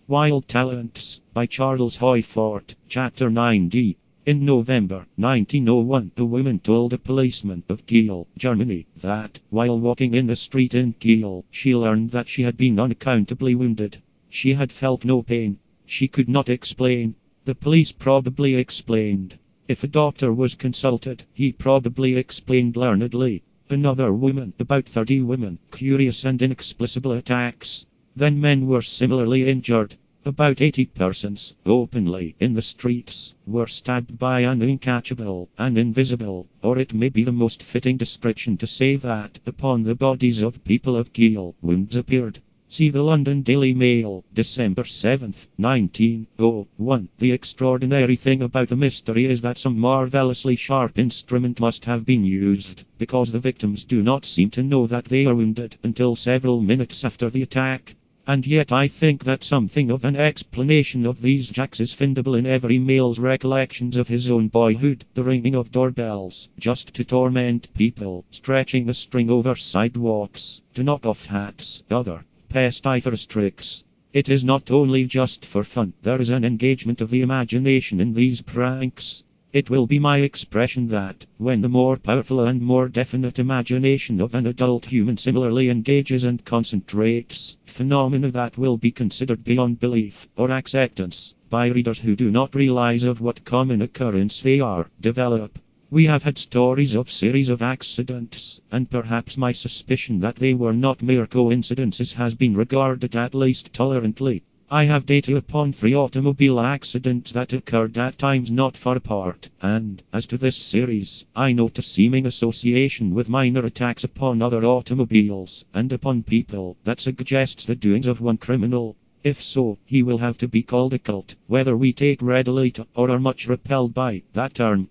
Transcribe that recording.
Wild Talents by Charles Hoyfort, Chapter 9d. In November 1901, a woman told a policeman of Kiel, Germany, that, while walking in the street in Kiel, she learned that she had been unaccountably wounded. She had felt no pain. She could not explain. The police probably explained. If a doctor was consulted, he probably explained learnedly. Another woman, about 30 women, curious and inexplicable attacks. Then men were similarly injured. About 80 persons, openly, in the streets, were stabbed by an uncatchable, an invisible, or it may be the most fitting description to say that, upon the bodies of people of Kiel, wounds appeared. See the London Daily Mail, December 7, 1901. The extraordinary thing about the mystery is that some marvelously sharp instrument must have been used, because the victims do not seem to know that they are wounded until several minutes after the attack. And yet I think that something of an explanation of these jacks is findable in every male's recollections of his own boyhood, the ringing of doorbells, just to torment people, stretching a string over sidewalks, to knock off hats, other pestiferous tricks. It is not only just for fun, there is an engagement of the imagination in these pranks. It will be my expression that, when the more powerful and more definite imagination of an adult human similarly engages and concentrates, phenomena that will be considered beyond belief, or acceptance, by readers who do not realize of what common occurrence they are, develop. We have had stories of series of accidents, and perhaps my suspicion that they were not mere coincidences has been regarded at least tolerantly. I have data upon 3 automobile accidents that occurred at times not far apart, and, as to this series, I note a seeming association with minor attacks upon other automobiles, and upon people, that suggests the doings of one criminal. If so, he will have to be called a cult, whether we take readily to, or are much repelled by, that term.